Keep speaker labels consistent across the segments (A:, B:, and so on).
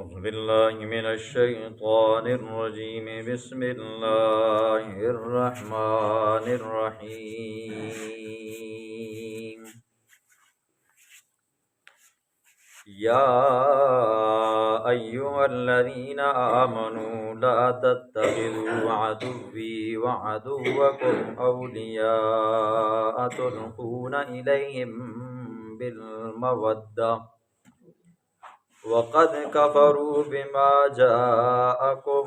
A: أعوذ بالله من الشيطان الرجيم بسم الله الرحمن الرحيم يا أيها الذين آمنوا لا تتخذوا عدوي وعدوكم أولياء تلقون إليهم بالمودة وقد كفروا بما جاءكم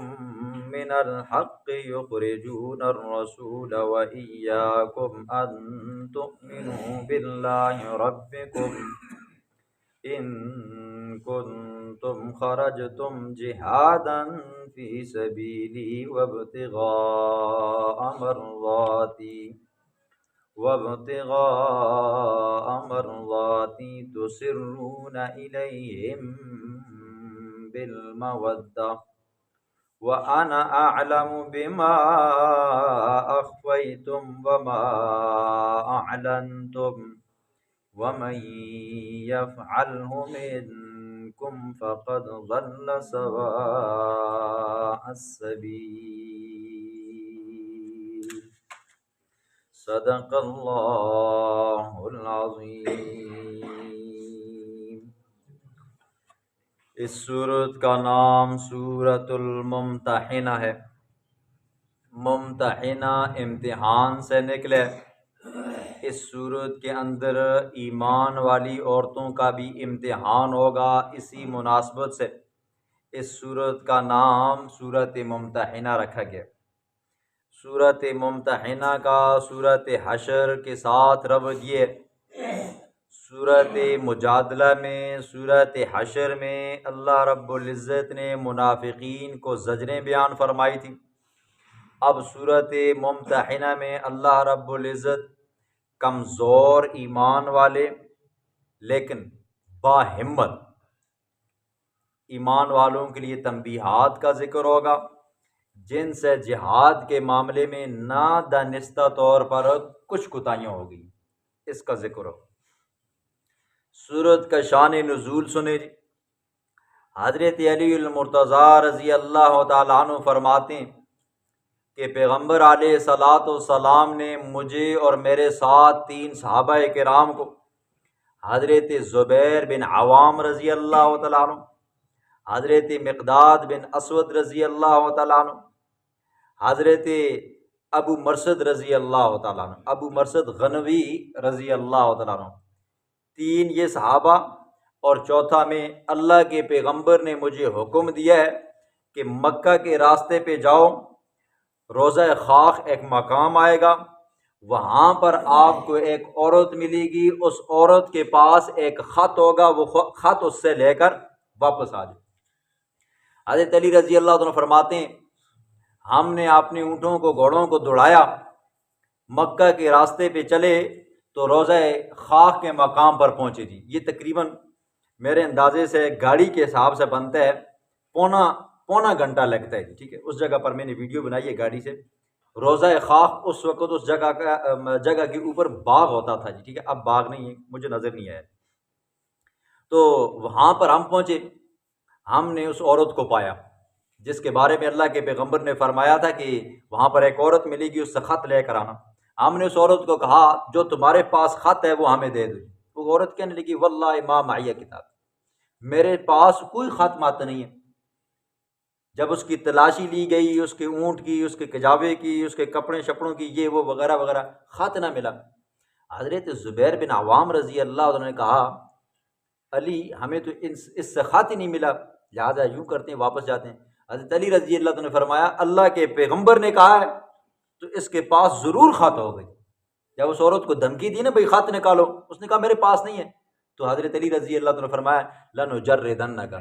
A: من الحق يخرجون الرسول وإياكم أن تؤمنوا بالله ربكم إن كنتم خرجتم جهادا في سبيلي وابتغاء مرضاتي تسرون إليهم بالمودة وأنا أعلم بما أخفيتم وما أعلنتم ومن يفعله منكم فقد ضل سواء السبيل صدق اللہ العظیم۔ اس سورت کا نام سورۃ الممتحنہ ہے۔ ممتحنہ امتحان سے نکلے۔ اس سورت کے اندر ایمان والی عورتوں کا بھی امتحان ہوگا، اسی مناسبت سے اس سورت کا نام سورۃ ممتحنہ رکھا گیا۔ سورۃ ممتحنہ کا سورۃ حشر کے ساتھ ربط یہ سورۃ مجادلہ میں، سورۃ حشر میں اللہ رب العزت نے منافقین کو زجریں بیان فرمائی تھی۔ اب سورۃ ممتحنہ میں اللہ رب العزت کمزور ایمان والے لیکن باہمت ایمان والوں کے لیے تنبیہات کا ذکر ہوگا، جن سے جہاد کے معاملے میں نادانستہ طور پر کچھ کوتاہیاں ہوگی، اس کا ذکر ہو۔ سورت کا شان نزول سنے جی۔ حضرت علی المرتضیٰ رضی اللہ تعالیٰ عنہ فرماتے ہیں کہ پیغمبر علیہ الصلاۃ والسلام نے مجھے اور میرے ساتھ 3 صحابہ کرام کو، حضرت زبیر بن عوام رضی اللہ تعالیٰ عنہ، حضرت مقداد بن اسود رضی اللہ تعالیٰ عنہ، حضرت ابو مرثد رضی اللہ تعالیٰ عنہ، ابو مرثد غنوی رضی اللہ تعالیٰ عنہ، 3 یہ صحابہ، اور چوتھا میں اللہ کے پیغمبر نے مجھے حکم دیا ہے کہ مکہ کے راستے پہ جاؤ، روضہ خاک ایک مقام آئے گا، وہاں پر آپ کو ایک عورت ملے گی، اس عورت کے پاس ایک خط ہوگا، وہ خط اس سے لے کر واپس آ جائے۔ حضرت علی رضی اللہ عنہ فرماتے ہیں ہم نے اپنے اونٹوں کو گھوڑوں کو دوڑایا، مکہ کے راستے پہ چلے تو روضہ خاک کے مقام پر پہنچے جی۔ یہ تقریباً میرے اندازے سے گاڑی کے حساب سے بنتا ہے پونا گھنٹہ لگتا ہے جی، ٹھیک ہے۔ اس جگہ پر میں نے ویڈیو بنائی ہے گاڑی سے۔ روضہ خاک اس وقت اس جگہ کے اوپر باغ ہوتا تھا جی، ٹھیک ہے، اب باغ نہیں ہے، مجھے نظر نہیں آیا۔ تو وہاں پر ہم پہنچے، ہم نے اس عورت کو پایا جس کے بارے میں اللہ کے پیغمبر نے فرمایا تھا کہ وہاں پر ایک عورت ملے گی، اس سے خط لے کر آنا۔ ہم نے اس عورت کو کہا جو تمہارے پاس خط ہے وہ ہمیں دے دو۔ وہ عورت کہنے لگی واللہ ما معی کتاب، میرے پاس کوئی خط مات نہیں ہے۔ جب اس کی تلاشی لی گئی، اس کے اونٹ کی، اس کے کجاوے کی، اس کے کپڑے شپڑوں کی، یہ وہ وغیرہ وغیرہ، خط نہ ملا۔ حضرت زبیر بن عوام رضی اللہ عنہ نے کہا علی ہمیں تو اس سے خط ہی نہیں ملا، لہٰذا یوں کرتے ہیں واپس جاتے ہیں۔ حضرت علی رضی اللہ عنہ نے فرمایا اللہ کے پیغمبر نے کہا ہے تو اس کے پاس ضرور خط ہو گئی۔ جب اس عورت کو دھمکی دی نا بھئی خط نکالو، اس نے کہا میرے پاس نہیں ہے، تو حضرت علی رضی اللہ عنہ نے فرمایا لنجردنک،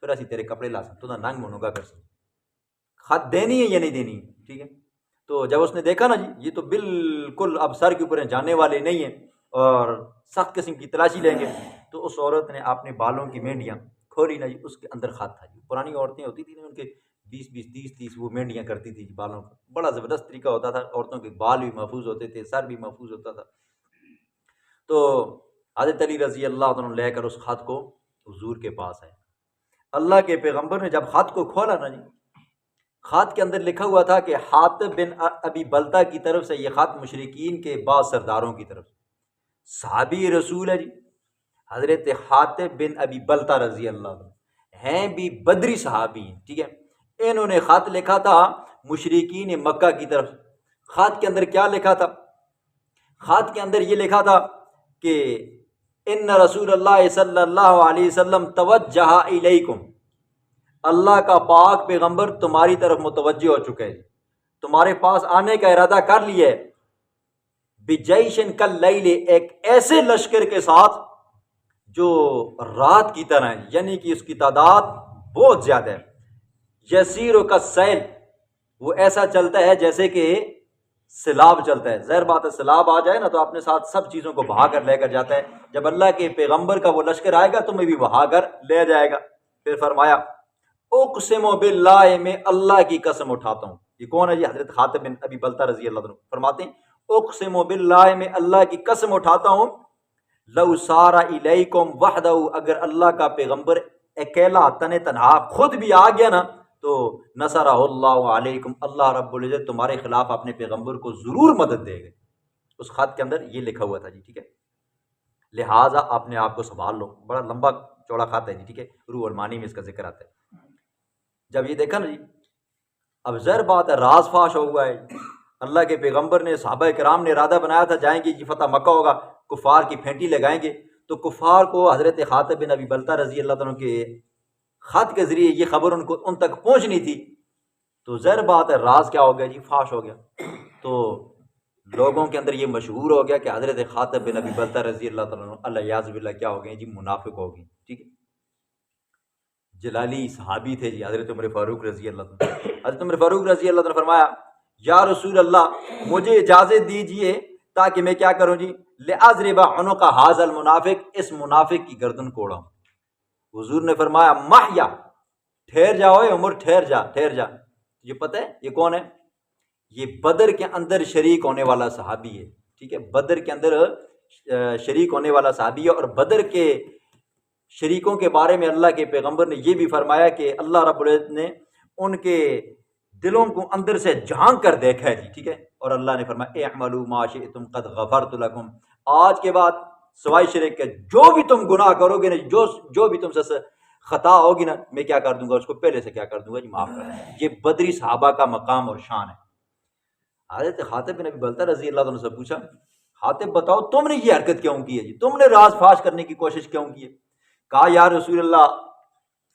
A: پھر اسی تیرے کپڑے لا سکتے تو ننگ منوگا کر سکتے، خط دینی ہے یا نہیں دینی، ٹھیک ہے۔ تو جب اس نے دیکھا نا جی یہ تو بالکل اب سر کے اوپر جانے والے نہیں ہیں اور سخت قسم کی تلاشی لیں گے، تو اس عورت نے اپنے بالوں کی مینڈیاں کھولی نا جی، اس کے اندر خط تھا جی۔ پرانی عورتیں ہوتی تھیں نا ان کے 20 30 وہ مینڈیاں کرتی تھی جی بالوں کا، بڑا زبردست طریقہ ہوتا تھا، عورتوں کے بال بھی محفوظ ہوتے تھے، سر بھی محفوظ ہوتا تھا۔ تو حضرت علی رضی اللہ عنہ لے کر اس خط کو حضور کے پاس آئے۔ اللہ کے پیغمبر نے جب خط کو کھولا نا جی، خط کے اندر لکھا ہوا تھا کہ حاطب بن ابی بلتہ کی طرف سے یہ خط مشرکین کے بعض سرداروں کی طرف سے، صحابی رسول ہے جی، حضرت حاطب بن ابی بلتہ رضی اللہ عنہ ہیں بھی بدری صحابی ہیں، ٹھیک ہے۔ انہوں نے خط لکھا تھا مشرکین مکہ کی طرف سے۔ خط کے اندر کیا لکھا تھا؟ خط کے اندر یہ لکھا تھا کہ ان رسول اللہ صلی اللہ علیہ وسلم توجہ الیکم، اللہ کا پاک پیغمبر تمہاری طرف متوجہ ہو چکے ہیں، تمہارے پاس آنے کا ارادہ کر لیا ہے، بجیشن کاللیل، ایک ایسے لشکر کے ساتھ جو رات کی طرح ہے، یعنی کہ اس کی تعداد بہت زیادہ ہے، یسیر کالسیل، وہ ایسا چلتا ہے جیسے کہ سیلاب چلتا ہے۔ ظاہر بات ہے سیلاب آ جائے نا تو اپنے ساتھ سب چیزوں کو بہا کر لے کر جاتا ہے، جب اللہ کے پیغمبر کا وہ لشکر آئے گا تمہیں بھی بہا کر لے جائے گا۔ پھر فرمایا اقسم باللہ، میں اللہ کی قسم اٹھاتا ہوں۔ یہ کون ہے؟ یہ حضرت حاطب بن ابی بلتہ رضی اللہ عنہ فرماتے ہیں اقسم باللہ، میں اللہ کی قسم اٹھاتا ہوں، لو سارا الیکم وحدہ، اگر اللہ کا پیغمبر اکیلا تن تنہا خود بھی آ گیا نا تو نصرہ اللہ علیکم، اللہ رب العزت تمہارے خلاف اپنے پیغمبر کو ضرور مدد دے گا۔ اس خط کے اندر یہ لکھا ہوا تھا جی، ٹھیک ہے، لہٰذا اپنے آپ کو سنبھال لو۔ بڑا لمبا چوڑا خط ہے جی، ٹھیک ہے، روح المعانی میں اس کا ذکر آتا ہے۔ جب یہ دیکھا نا جی، اب ظاہر بات ہے راز فاش ہو ہوا ہے، اللہ کے پیغمبر نے، صحابہ کرام نے ارادہ بنایا تھا جائیں گے جی فتح مکہ ہوگا، کفار کی پھینٹی لگائیں گے، تو کفار کو حضرت حاطب بن ابی بلتہ رضی اللہ عنہ کے خط کے ذریعے یہ خبر ان تک پہنچنی تھی، تو ظاہر بات ہے راز کیا ہو گیا جی، فاش ہو گیا۔ تو لوگوں کے اندر یہ مشہور ہو گیا کہ حضرت حاطب بن ابی بلتہ رضی اللہ عنہ اللہ یعذ باللہ کیا ہو گئے جی، منافق ہو گئے، ٹھیک ہے۔ جلالی صحابی تھے جی، حضرت عمر فاروق رضی اللہ عنہ۔ حضرت عمر فاروق رضی اللہ عنہ نے فرمایا یا رسول اللہ، مجھے اجازت دیجئے تاکہ میں کیا کروں جی، لأضرب عنق ھذا المنافق، اس منافق کی گردن کوڑاؤں۔ حضور نے فرمایا محیا، ٹھہر جاؤ اے عمر، ٹھہر جا ٹھہر جا۔ یہ پتہ ہے یہ کون ہے؟ یہ بدر کے اندر شریک ہونے والا صحابی ہے، ٹھیک ہے، بدر کے اندر شریک ہونے والا صحابی ہے، اور بدر کے شریکوں کے بارے میں اللہ کے پیغمبر نے یہ بھی فرمایا کہ اللہ رب العزت نے ان کے دلوں کو اندر سے جھانک کر دیکھا ہے جی، ٹھیک ہے، اور اللہ نے فرمایا اعملوا ما شئتم قد غفرت لکم، آج کے بعد سوائے شرک کے جو بھی تم گناہ کرو گے نا، جو بھی تم سے خطا ہوگی نا، میں کیا کر دوں گا اس کو پہلے سے کیا کر دوں گا جی، معاف کر دوں گا۔ یہ بدری صحابہ کا مقام اور شان ہے۔ حضرت حاطب بن ابی بلتہ رضی اللہ عنہ سے پوچھا حاطب بتاؤ تم نے یہ حرکت کیوں کی ہے جی، تم نے راز فاش کرنے کی کوشش کیوں کی ہے؟ کہا یا رسول اللہ،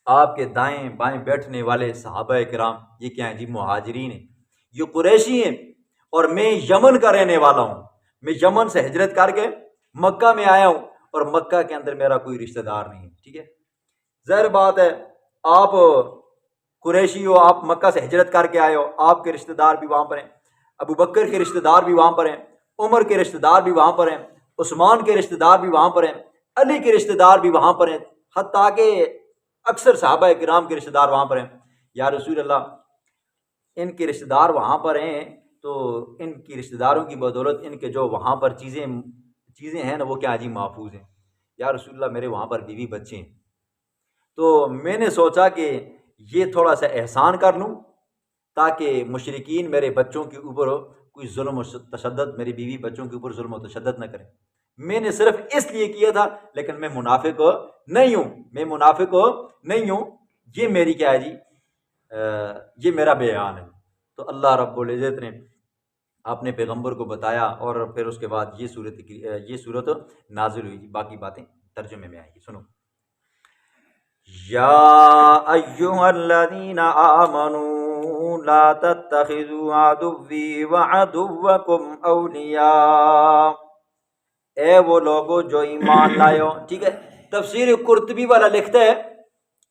A: آپ کے دائیں بائیں بیٹھنے والے صحابہ کرام یہ کیا ہیں جی، مہاجرین ہیں، یہ قریشی ہیں، اور میں یمن کا رہنے والا ہوں، میں یمن سے ہجرت کر کے مکہ میں آیا ہوں، اور مکہ کے اندر میرا کوئی رشتہ دار نہیں ہے، ٹھیک ہے۔ ظاہر بات ہے آپ قریشی ہو، آپ مکہ سے ہجرت کر کے آئے ہو، آپ کے رشتہ دار بھی وہاں پر ہیں، ابو بکر کے رشتہ دار بھی وہاں پر ہیں، عمر کے رشتہ دار بھی وہاں پر ہیں، عثمان کے رشتہ دار بھی وہاں پر ہیں، علی کے رشتہ دار بھی وہاں پر ہیں، حتیٰ کہ اکثر صحابہ کرام کے رشتہ دار وہاں پر ہیں۔ یا رسول اللہ، ان کے رشتہ دار وہاں پر ہیں تو ان کی رشتہ داروں کی بدولت ان کے جو وہاں پر چیزیں ہیں نا وہ کیا جی محفوظ ہیں۔ یا رسول اللہ، میرے وہاں پر بیوی بچے ہیں، تو میں نے سوچا کہ یہ تھوڑا سا احسان کر لوں تاکہ مشرکین میرے بچوں کے اوپر کوئی ظلم و تشدد، میری بیوی بچوں کے اوپر ظلم و تشدد نہ کریں۔ میں نے صرف اس لیے کیا تھا، لیکن میں منافق نہیں ہوں، میں منافق نہیں ہوں، یہ میری کیا ہے جی، یہ میرا بیان ہے۔ تو اللہ رب العزت نے اپنے پیغمبر کو بتایا، اور پھر اس کے بعد یہ صورت نازل ہوئی۔ باقی باتیں ترجمے میں آئیں گی، سنو۔ یا ایھا الذین آمنوا لا تتخذوا عدوی وعدوکم اولیاء، اے وہ لوگو جو ایمان لائے ہو، ٹھیک ہے۔ تفسیر قرطبی والا لکھتا ہے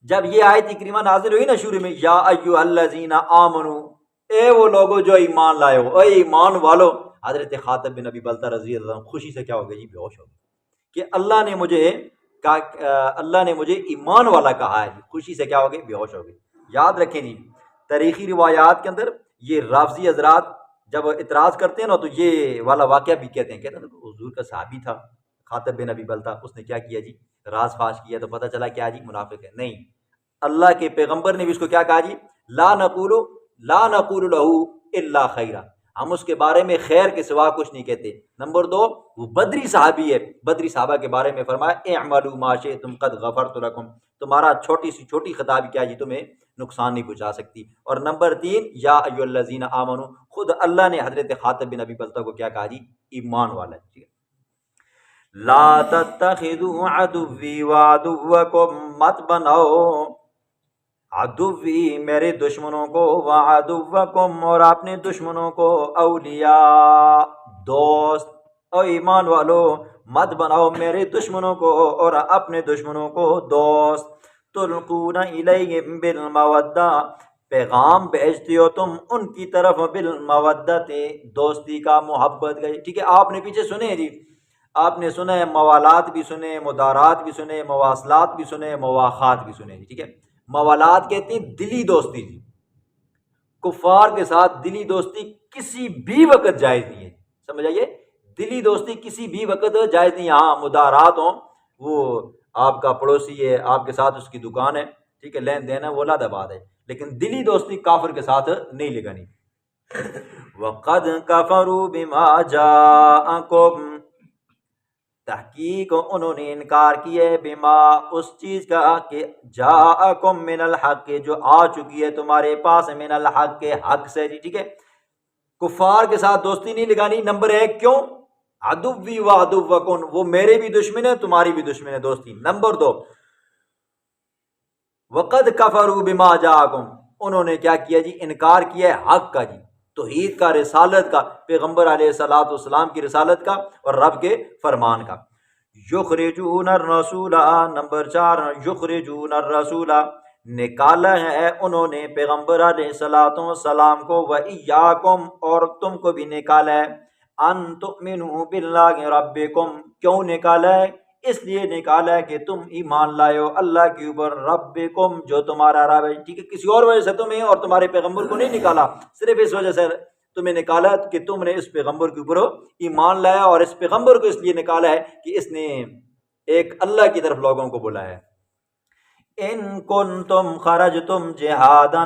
A: جب یہ آیت کریمہ نازل ہوئی نا شروع میں، یا ایھا الذین آمنوا، اے وہ لوگو جو ایمان لائے ہو، اے ایمان والو، حضرت حاطب بن ابی بلتہ رضی اللہ عنہ خوشی سے کیا ہو گئی جی، بے ہوش ہو گئے کہ اللہ نے مجھے ایمان والا کہا ہے، خوشی سے کیا ہو گئی، بے ہوش ہو گئی۔ یاد رکھیں جی، تاریخی روایات کے اندر یہ رافضی حضرات جب اعتراض کرتے ہیں نا تو یہ والا واقعہ بھی کہتے ہیں حضور کا صحابی تھا حاطب بن ابی بلتہ، اس نے کیا کیا جی، راز فاش کیا تو پتہ چلا کیا جی، منافق ہے۔ نہیں، اللہ کے پیغمبر نے بھی اس کو کیا کہا جی؟ لا نقول لہو الا خیرا، ہم اس کے بارے میں خیر کے سوا کچھ نہیں کہتے۔ نمبر 2، وہ بدری صحابی ہے، بدری صحابہ کے بارے میں فرمایا اعملوا ما شئتم قد غفرت لکم، تمہارا چھوٹی سی چھوٹی خطا بھی کیا جی تمہیں نقصان نہیں پہنچا سکتی۔ اور نمبر 3، یا ایھا الذین آمنوا، خود اللہ نے حضرت خاطب بن ابی بلتہ کو کیا کہا جی؟ ایمان والا ہے۔ لا تتخذوا عدوی وعدوکم، مت بناؤ عدوی میرے دشمنوں کو، وعدوکم اور اپنے دشمنوں کو، اولیاء دوست۔ او ایمان والو مت بناؤ میرے دشمنوں کو اور اپنے دشمنوں کو دوست۔ تلقون الیہم بالمودہ، پیغام بھیجتے ہو تم ان کی طرف، بالمودت دوستی کا، محبت کا۔ ٹھیک ہے، آپ نے پیچھے سنے جی، آپ نے سنا ہے موالات بھی سنے، مدارات بھی سنے، مواصلات بھی سنے، مواخات بھی سنے جی۔ ٹھیک ہے، موالات کہتے ہیں دلی دوستی جی، کفار کے ساتھ دلی دوستی کسی بھی وقت جائز نہیں ہے، سمجھ آئیے، دلی دوستی کسی بھی وقت جائز نہیں ہے۔ ہاں مدارات ہوں، وہ آپ کا پڑوسی ہے، آپ کے ساتھ اس کی دکان ہے، ٹھیک ہے، لین دین ہے، وہ علیحدہ بات ہے، لیکن دلی دوستی کافر کے ساتھ نہیں لگانی۔ وَقَدْ كَفَرُوا بِمَا جَاءَكُمْ، تحقیق انہوں نے انکار کیا ہے، بما اس چیز کا کہ جاءکم من الحق، جو آ چکی ہے تمہارے پاس، من الحق کے حق سے جی۔ ٹھیک ہے، کفار کے ساتھ دوستی نہیں لگانی۔ نمبر 1 کیوں؟ عدوی و عدوکم، وہ میرے بھی دشمن ہے تمہاری بھی دشمن ہے، دوستی۔ نمبر 2، وقد کفروا بما جاءکم، انہوں نے کیا کیا جی؟ انکار کیا ہے حق کا جی، توحید کا، رسالت کا، پیغمبر علیہ الصلوۃ والسلام کی رسالت کا اور رب کے فرمان کا۔ یخرجون الرسول، نمبر 4، یخرجون الرسول، نکالا ہے انہوں نے پیغمبر علیہ الصلوۃ والسلام کو، وإیاکم اور تم کو بھی نکالا ہے، ان تؤمنوا باللہ ربکم، کیوں نکالا ہے؟ اس لیے نکالا ہے کہ تم ایمان لائے ہو اللہ کے اوپر، ربکم جو تمہارا رب ہے۔ ٹھیک ہے، کسی اور وجہ سے تمہیں اور تمہارے پیغمبر کو نہیں نکالا، صرف اس وجہ سے تمہیں نکالا کہ تم نے اس پیغمبر کے اوپر ایمان لایا، اور اس پیغمبر کو اس لیے نکالا ہے کہ اس نے ایک اللہ کی طرف لوگوں کو بلایا ہے۔ ان کنتم خرجتم جہادا،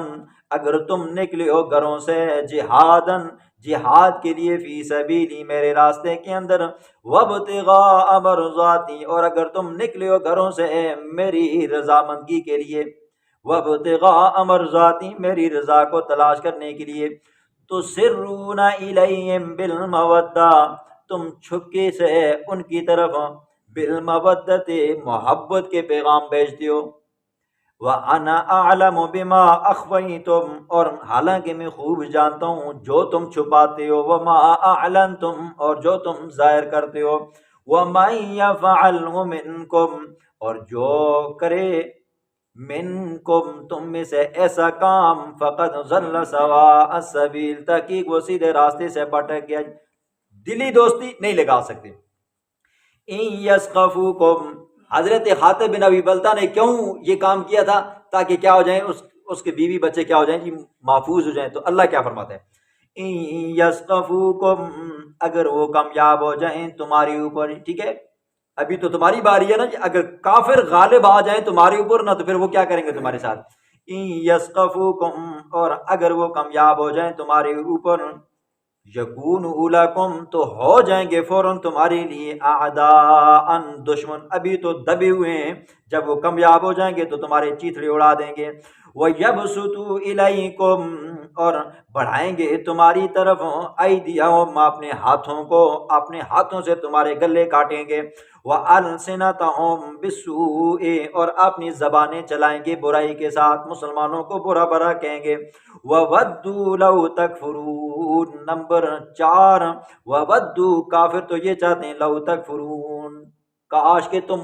A: اگر تم نکلے ہو گھروں سے، جہادن جہاد کے لیے، فی سبیلی میرے راستے کے اندر، وابتغاء مرضاتی اور اگر تم نکلے ہو گھروں سے میری رضامندگی کے لیے، وابتغاء مرضاتی میری رضا کو تلاش کرنے کے لیے، تسرون الیہم بالمودہ، تم چھپکے سے ان کی طرف، بالمودت محبت کے پیغام بھیجتے ہو، وَأَنَا أَعْلَمُ بِمَا أَخْفَيْتُمْ اور حالانکہ میں خوب جانتا ہوں جو تم چھپاتے ہو، وَمَا أَعْلَنْتُمْ اور جو تم ظاہر کرتے ہو، وَمَن يَفْعَلْهُ مِنْكُمْ اور جو کرے، منکم تم میں سے ایسا کام، فقد ضل سواء السبیل تحقیق وہ سیدھے راستے سے بھٹک گیا۔ دلی دوستی نہیں لگا سکتے۔ ان یثقفوکم، حضرت خاطب بن ابی بلتہ نے کیوں یہ کام کیا تھا؟ تاکہ کیا ہو جائیں، اس کے بیوی بچے کیا ہو جائیں جی؟ محفوظ ہو جائیں۔ تو اللہ کیا فرماتا ہے؟ ان یثقفوکم، اگر وہ کامیاب ہو جائیں تمہاری اوپر، ٹھیک ہے، ابھی تو تمہاری باری ہے نا جی، اگر کافر غالب آ جائیں تمہارے اوپر نا، تو پھر وہ کیا کریں گے تمہارے ساتھ؟ ان یثقفوکم اور اگر وہ کامیاب ہو جائیں تمہارے اوپر، یکونوا لکم تو ہو جائیں گے فوراً تمہارے لیے، اعداء دشمن، ابھی تو دبے ہوئے ہیں، جب وہ کامیاب ہو جائیں گے تو تمہارے چیتڑے اڑا دیں گے۔ وَيَبْسُطُوا إِلَيْكُمْ اور بڑھائیں گے تمہاری طرف، ایدیہم اپنے ہاتھوں کو، اپنے ہاتھوں سے تمہارے گلے کاٹیں گے، وَأَلْسِنَتَهُمْ بِالسُّوءِ اور اپنی زبانیں چلائیں گے برائی کے ساتھ، مسلمانوں کو برا برا کہیں گے۔ وَوَدُّوا لَوْ تَكْفُرُونَ، نمبر 4، وَوَدُّوا کافر تو یہ چاہتے ہیں، لَوْ تَكْفُرُونَ کاش کہ تم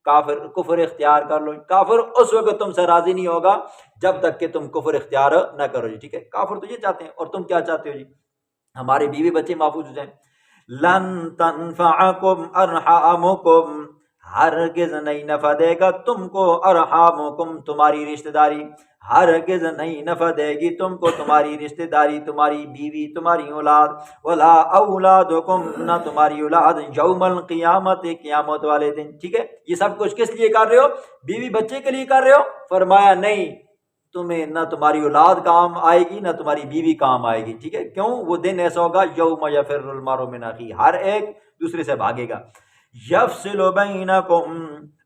A: کفر اختیار کر لو۔ کافر اس وقت تم سے راضی نہیں ہوگا جب تک کہ تم کفر اختیار نہ کرو جی۔ ٹھیک ہے، کافر تو یہ چاہتے ہیں، اور تم کیا چاہتے ہو جی؟ ہمارے بیوی بچے محفوظ ہو جائیں۔ لن تنفعکم ارحامکم، ہرگز نہیں نفع دے گا تم کو ارحامکم تمہاری رشتہ داری، ہرگز نہیں نفع دے گی تم کو تمہاری رشتہ داری، تمہاری بیوی، تمہاری اولاد، ولا اولادکم نہ تمہاری اولاد، یوم القیامت قیامت والے دن۔ ٹھیک ہے، یہ سب کچھ کس لیے کر رہے ہو؟ بیوی بچے کے لیے کر رہے ہو؟ فرمایا نہیں، تمہیں نہ تمہاری اولاد کام آئے گی نہ تمہاری بیوی کام آئے گی۔ ٹھیک ہے، کیوں؟ وہ دن ایسا ہوگا یوم یفر المرء من اخیہ، ہر ایک دوسرے سے بھاگے گا۔ یفصل بینکم،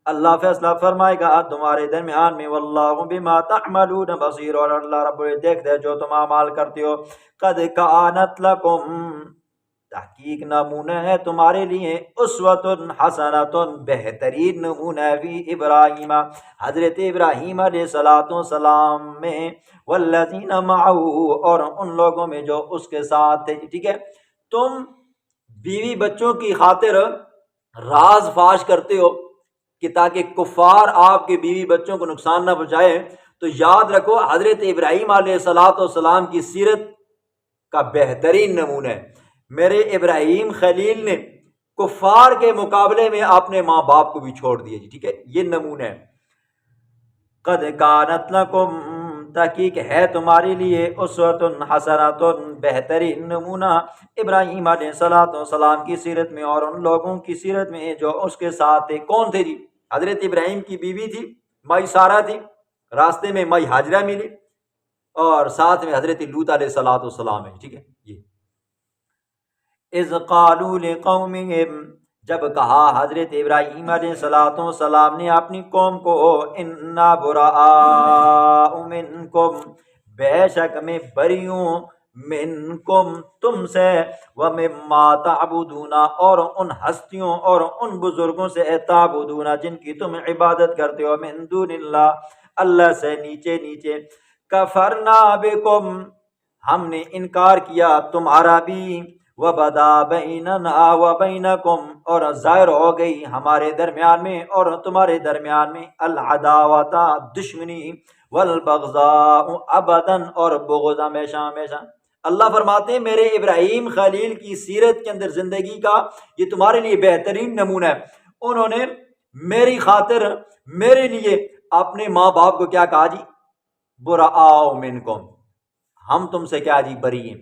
A: اللہ فیصلہ فرمائے گا تمہارے درمیان میں، واللہ بما تعملون بصیر، اور اللہ رب العزت دیکھتے ہیں جو تم اعمال کرتے ہو۔ قد کانت لکم، تحقیق نمونہ ہے تمہارے لیے، اسوۃ حسنۃ، بہترین نمونہ فی ابراہیم، حضرت ابراہیم علیہ السلام میں، والذین معہ، اور ان لوگوں میں جو اس کے ساتھ تھے۔ ٹھیک ہے، تم بیوی بچوں کی خاطر راز فاش کرتے ہو کہ تاکہ کفار آپ کے بیوی بچوں کو نقصان نہ پہنچائے، تو یاد رکھو حضرت ابراہیم علیہ السلام کی سیرت کا بہترین نمونہ ہے۔ میرے ابراہیم خلیل نے کفار کے مقابلے میں اپنے ماں باپ کو بھی چھوڑ دیا جی۔ ٹھیک ہے، یہ نمونہ ہے۔ قد کانت لکم، تحقیق ہے تمہارے لیے، اسوۃ حسنۃ، بہترین نمونہ ابراہیم علیہ السلام کی سیرت میں اور ان لوگوں کی سیرت میں جو اس کے ساتھ تھے۔ کون تھے جی؟ حضرت ابراہیم کی بیوی تھی مائی سارہ تھی، راستے میں مائی ہاجرہ ملی، اور ساتھ میں حضرت لوط علیہ السلام ہے۔ ٹھیک ہے، یہ اذ قالوا لقومہم، جب کہا حضرت ابراہیم علیہ السلام نے اپنی قوم کو، انا براء منکم، بے شک میں بری ہوں، منکم تم سے، ومما تعبدون، اور ان ہستیوں اور ان بزرگوں سے، تعبدون جن کی تم عبادت کرتے ہو، من دون اللہ، اللہ سے نیچے نیچے، کفرنا بکم، ہم نے انکار کیا تمہارا بھی، وبدا بیننا وبینکم، اور ظاہر ہو گئی ہمارے درمیان میں اور تمہارے درمیان میں، العداوۃ دشمنی، والبغضاء ابدا، اور بغض ہمیشہ ہمیشہ۔ اللہ فرماتے ہیں میرے ابراہیم خلیل کی سیرت کے اندر زندگی کا یہ تمہارے لیے بہترین نمونہ ہے۔ انہوں نے میری خاطر میرے لیے اپنے ماں باپ کو کیا کہا جی؟ براء منکم، ہم تم سے کیا جی؟ بری ہیں۔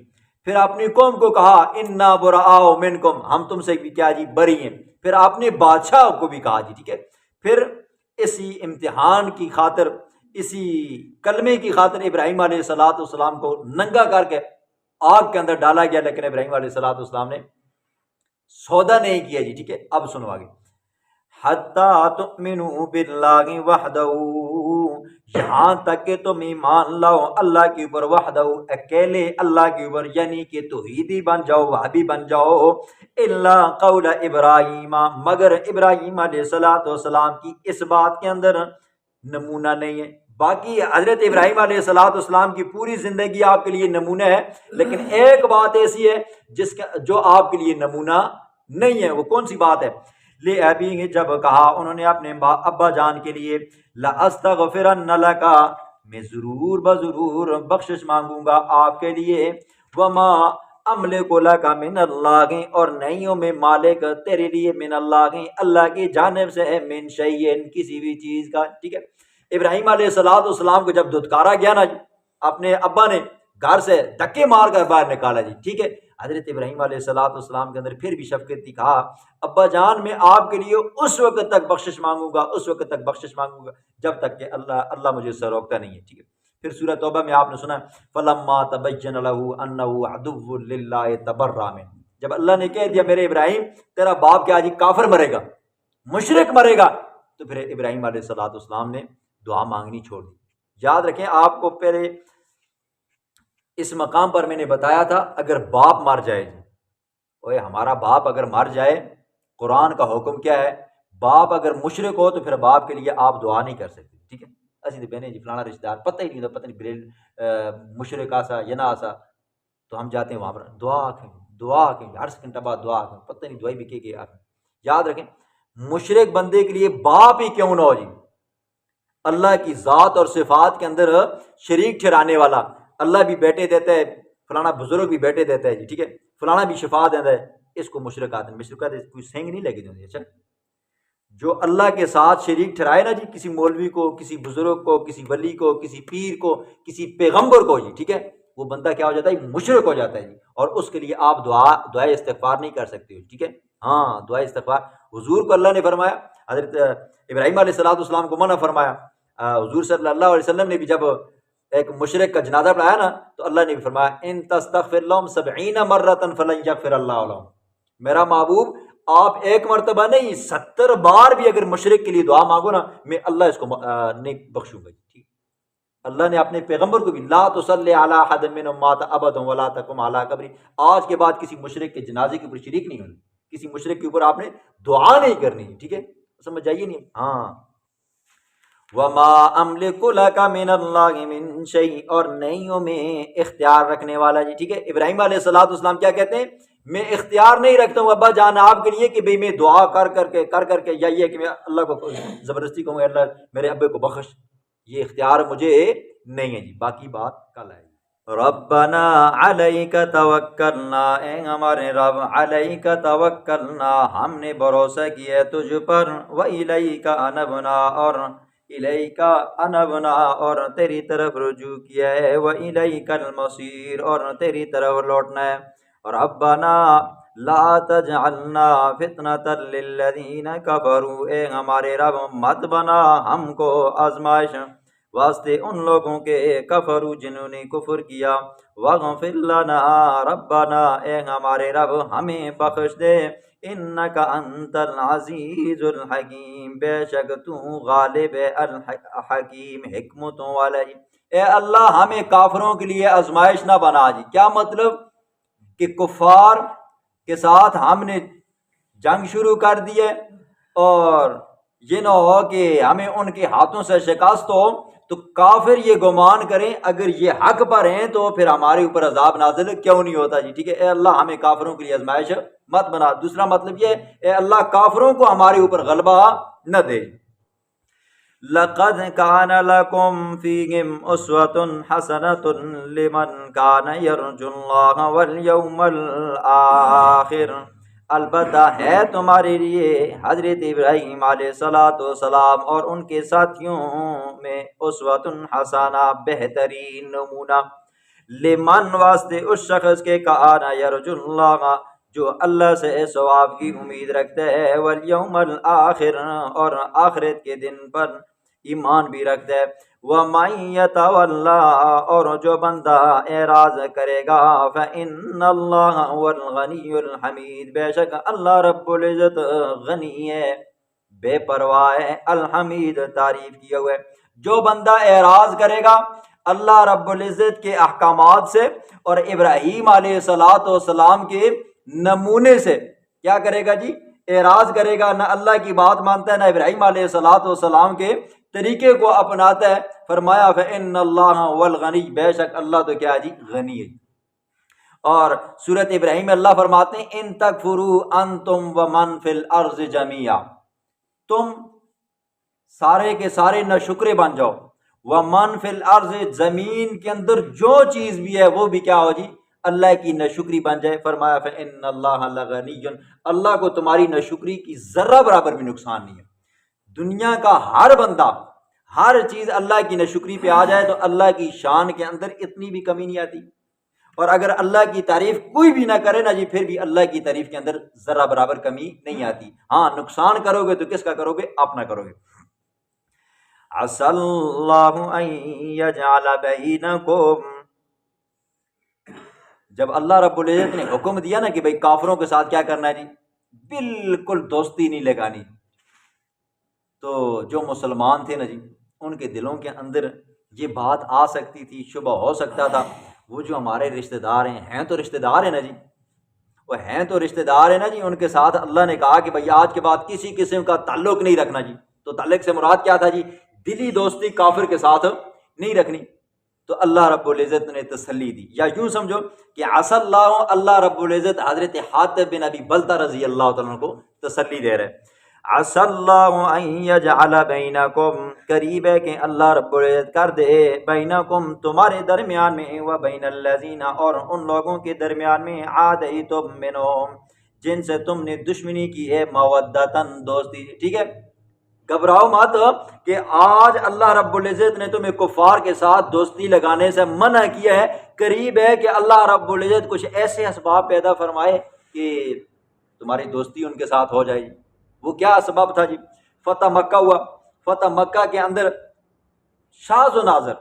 A: پھر اپنی قوم کو کہا انا براء منکم، ہم تم سے بھی کیا جی؟ بری ہیں۔ پھر اپنے بادشاہ کو بھی کہا جی۔ ٹھیک ہے، پھر اسی امتحان کی خاطر، اسی کلمے کی خاطر ابراہیم علیہ السلام کو ننگا کر کے آگ کے اندر ڈالا گیا، لیکن ابراہیم علیہ السلام نے سودا نہیں کیا جی۔ ٹھیک ہے، اب سنو آگے، حتی تؤمنوا باللہ وحدہ، یہاں تک کہ تم ایمان لاؤ اللہ کے اوپر، وحدہ اکیلے اللہ کے اوپر، یعنی کہ توحیدی بن جاؤ، وحدی بن جاؤ، الا قول ابراہیم، مگر ابراہیم علیہ السلام کی اس بات کے اندر نمونہ نہیں ہے۔ باقی حضرت ابراہیم علیہ السلام کی پوری زندگی آپ کے لیے نمونہ ہے، لیکن ایک بات ایسی ہے جو آپ کے لیے نمونہ نہیں ہے۔ وہ کون سی بات ہے؟ لے ابی، جب کہا انہوں نے اپنے ابا جان کے لیے، لاستغفرن لک، میں ضرور بضرور بخشش مانگوں گا آپ کے لیے، وما املک لک من اللہ، اور نہیں ہوں میں مالک تیرے لیے، من اللہ، اللہ کی جانب سے ہے، من شیئن، کسی بھی چیز کا۔ ٹھیک ہے، ابراہیم علیہ السلام کو جب دھتکارا گیا نا، اپنے ابا نے گھر سے دھکے مار کر باہر نکالا جی۔ ٹھیک ہے، حضرت ابراہیم علیہ السلام کے اندر پھر بھی شفقت تھی، کہا ابا جان میں آپ کے لیے اس وقت تک بخشش مانگوں گا، اس وقت تک بخشش مانگوں گا جب تک کہ اللہ مجھے اس سے روکتا نہیں ہے۔ ٹھیک ہے، پھر سورہ توبہ میں آپ نے سنا فلما تبین له انه عدو للہ تبرأ منہ، جب اللہ نے کہہ دیا میرے ابراہیم تیرا باپ کیا جی؟ کافر مرے گا، مشرک مرے گا، تو پھر ابراہیم علیہ السلام نے دعا مانگنی چھوڑ دی۔ یاد رکھیں، آپ کو پہلے اس مقام پر میں نے بتایا تھا، اگر باپ مر جائے جی، اوے ہمارا باپ اگر مر جائے، قرآن کا حکم کیا ہے؟ باپ اگر مشرک ہو تو پھر باپ کے لیے آپ دعا نہیں کر سکتے۔ ٹھیک ہے، اسی بہنے جی فلانا رشتہ دار پتہ ہی نہیں ہوتا، پتہ نہیں بریل مشرک آسا یا نہ آسا، تو ہم جاتے ہیں وہاں پر دعا کریں، ہر سیکنڈ بعد دعا کریں، پتہ نہیں دعائی بھی کہ آپ یاد رکھیں، مشرک بندے کے لیے باپ ہی کیوں نہ ہو جی، اللہ کی ذات اور صفات کے اندر شریک ٹھہرانے والا، اللہ بھی بیٹے دیتا ہے، فلانا بزرگ بھی بیٹے دیتا ہے جی۔ ٹھیک ہے، فلانا بھی شفا دیتا ہے، اس کو مشرک آتے ہیں۔ مشرک آتے کوئی سینگ نہیں لگی دیں۔ اچھا، جو اللہ کے ساتھ شریک ٹھہرائے نا جی، کسی مولوی کو، کسی بزرگ کو، کسی ولی کو، کسی پیر کو، کسی پیغمبر کو جی، ٹھیک ہے، وہ بندہ کیا ہو جاتا ہے؟ مشرک ہو جاتا ہے جی، اور اس کے لیے آپ دعائے استغفار نہیں کر سکتے ہو، ٹھیک ہے۔ ہاں، دعائے استغفار حضور کو اللہ نے فرمایا، حضرت ابراہیم علیہ السلام کو منع فرمایا۔ حضور صلی اللہ علیہ وسلم نے بھی جب ایک مشرک کا جنازہ پڑھایا نا، تو اللہ نے بھی فرمایا ان تستغفر لهم 70 مرۃ فلن یغفر اللہ لهم، میرا محبوب آپ ایک مرتبہ نہیں 70 بار بھی اگر مشرک کے لیے دعا مانگو نا، میں اللہ اس کو نہیں بخشوں گا، ٹھیک۔ اللہ نے اپنے پیغمبر کو بھی لا تصلی علی احد منهم مات ابدا ولا تقم علی قبری، آج کے بعد کسی مشرک کے جنازے کے اوپر شریک نہیں ہونا، کسی مشرک کے اوپر آپ نے دعا نہیں کرنی، ٹھیک ہے، سمجھ آئیے نہیں؟ ہاں، وما املک لک من اللہ من شیء، اور نہیں ہوں میں اختیار رکھنے والا جی، ٹھیک ہے۔ ابراہیم علیہ السلام کیا کہتے ہیں؟ میں اختیار نہیں رکھتا ہوں ابا جان آپ کے لیے کہ بھئی میں دعا کر کر کے یا یہ کہ میں اللہ کو زبردستی کہوں اللہ میرے ابے کو بخش، یہ اختیار مجھے نہیں ہے جی، باقی بات کل آئے گی۔ ربنا علیک توکلنا، اے ہمارے رب علیک توکلنا، ہم نے بھروسہ کیا تجھ پر، وإلیک انبنا، اور الیک انبنا، اور تیری طرف رجوع کیا ہے، وإلیک المصیر، اور تیری طرف لوٹنا ہے۔ ربنا لا تجعلنا فتنة للذین کفروا، اے ہمارے رب مت بنا ہم کو آزمائش واسطے ان لوگوں کے کفروا جنہوں نے کفر کیا، واغفر لنا ربنا، اے ہمارے رب ہمیں بخش دے، انک انت العزیز الحکیم، بے شک تو غالب الحکیم حکمتوں والا جی۔ اے اللہ ہمیں کافروں کے لیے آزمائش نہ بنا جی۔ کیا مطلب؟ کہ کفار کے ساتھ ہم نے جنگ شروع کر دی ہے، اور یہ نہ ہو کہ ہمیں ان کے ہاتھوں سے شکست ہو تو کافر یہ گمان کریں اگر یہ حق پر ہیں تو پھر ہمارے اوپر عذاب نازل کیوں نہیں ہوتا جی، ٹھیک ہے۔ اے اللہ ہمیں کافروں کے لیے آزمائش مت بنا۔ دوسرا مطلب یہ ہے، اے اللہ کافروں کو ہمارے اوپر غلبہ نہ دے۔ لقد كان لكم فيهم أسوة حسنة لمن كان يرجو الله واليوم الآخر، البتہ ہے تمہارے لیے حضرت ابراہیم علیہ السلام اور ان کے ساتھیوں میں اسوۃ حسنہ بہترین نمونہ، لمن واسطے اس شخص کے کان یرجو اللہ جو اللہ سے ثواب کی امید رکھتا ہے، والیوم الآخر اور آخرت کے دن پر ایمان بھی رکھتا ہے، وَمَن يَتَوَلَّىٰ اور جو بندہ اعراض کرے گا، فَإِنَّ اللَّهَ هُوَ الْغَنِيُّ الْحَمِيدُ، بے شک اللہ رب العزت غنی ہے، بے پرواہ ہے، الحمید تعریف کیا ہوا ہے۔ جو بندہ اعراض کرے گا اللہ رب العزت کے احکامات سے اور ابراہیم علیہ السلام کے نمونے سے، کیا کرے گا جی؟ اعراض کرے گا، نہ اللہ کی بات مانتا ہے نہ ابراہیم علیہ السلام کے طریقے کو اپناتا ہے، فرمایا فإن اللہ هو الغنی، بے شک اللہ تو کیا جی؟ غنی ہے۔ اور سورۃ ابراہیم میں اللہ فرماتے ہیں ان تکفروا انتم ومن فی الارض جميعا، تم سارے کے سارے ناشکرے بن جاؤ، ومن فی الارض، زمین کے اندر جو چیز بھی ہے وہ بھی کیا ہو جی؟ اللہ کی ناشکری بن جائے۔ فرمایا فإن اللہ لغنی، اللہ کو تمہاری ناشکری کی ذرہ برابر بھی نقصان نہیں ہے۔ دنیا کا ہر بندہ ہر چیز اللہ کی ناشکری پہ آ جائے تو اللہ کی شان کے اندر اتنی بھی کمی نہیں آتی، اور اگر اللہ کی تعریف کوئی بھی نہ کرے نا جی، پھر بھی اللہ کی تعریف کے اندر ذرہ برابر کمی نہیں آتی۔ ہاں، نقصان کرو گے تو کس کا کرو گے؟ اپنا کرو گے۔ عسى الله ان يجعل بينكم، جب اللہ رب العزت نے حکم دیا نا کہ بھئی کافروں کے ساتھ کیا کرنا ہے جی؟ بالکل دوستی نہیں لگانی، تو جو مسلمان تھے نا جی، ان کے دلوں کے اندر یہ بات آ سکتی تھی، شبہ ہو سکتا تھا، وہ جو ہمارے رشتہ دار ہیں تو رشتہ دار ہیں نا جی، وہ ہیں تو رشتہ دار ہیں نا جی، ان کے ساتھ اللہ نے کہا کہ بھئی آج کے بعد کسی قسم کا تعلق نہیں رکھنا جی۔ تو تعلق سے مراد کیا تھا جی؟ دلی دوستی کافر کے ساتھ نہیں رکھنی۔ تو اللہ رب العزت نے تسلی دی، یا یوں سمجھو کہ عسى اللہ، اللہ رب العزت حضرت حاطب بن ابی بلتہ رضی اللہ تعالیٰ عنہ کو تسلی دے رہے۔ عسى اللہ ان يجعل بینکم، قریب ہے کہ اللہ رب العزت کر دے بینکم تمہارے درمیان میں، وبین الذین اور ان لوگوں کے درمیان میں، عادیتم منہم جن سے تم نے دشمنی کی ہے، مودتاً دوستی، ٹھیک ہے۔ گھبراؤ مت کہ آج اللہ رب العزت نے تمہیں کفار کے ساتھ دوستی لگانے سے منع کیا ہے، قریب ہے کہ اللہ رب العزت کچھ ایسے اسباب پیدا فرمائے کہ تمہاری دوستی ان کے ساتھ ہو جائے گی۔ وہ کیا اسباب تھا جی؟ فتح مکہ ہوا، فتح مکہ کے اندر شاذ و نادر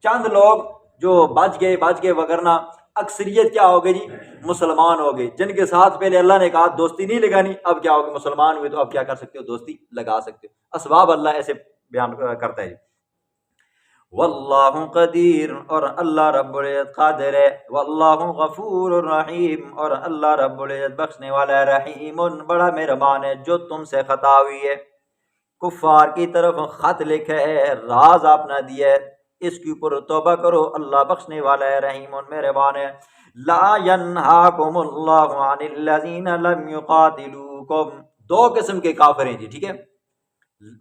A: چند لوگ جو بچ گئے وگرنہ اکثریت کیا ہو گئی جی؟ مسلمان ہو گئے، جن کے ساتھ پہلے اللہ نے کہا دوستی نہیں لگانی، اب کیا ہو گئے؟ مسلمان ہوئے، تو اب کیا کر سکتے ہو؟ دوستی لگا سکتے ہو۔ اسباب اللہ ایسے بیان کرتا ہے جی۔ واللہ قدیر، اور اللہ رب العزت قادر ہے، واللہ غفور الرحیم، اور اللہ رب العزت بخشنے والا ہے، رحیم بڑا مہربان ہے۔ جو تم سے خطا ہوئی ہے، کفار کی طرف خط لکھا ہے، راز آپ نہ دیا ہے، اس کے اوپر توبہ کرو، اللہ بخشنے والا ہے، رحیم مہربان ہے۔ لا ینہاکم اللہ عن الذین لم یقاتلوکم، دو قسم کے کافر ہیں جی، ٹھیک ہے؟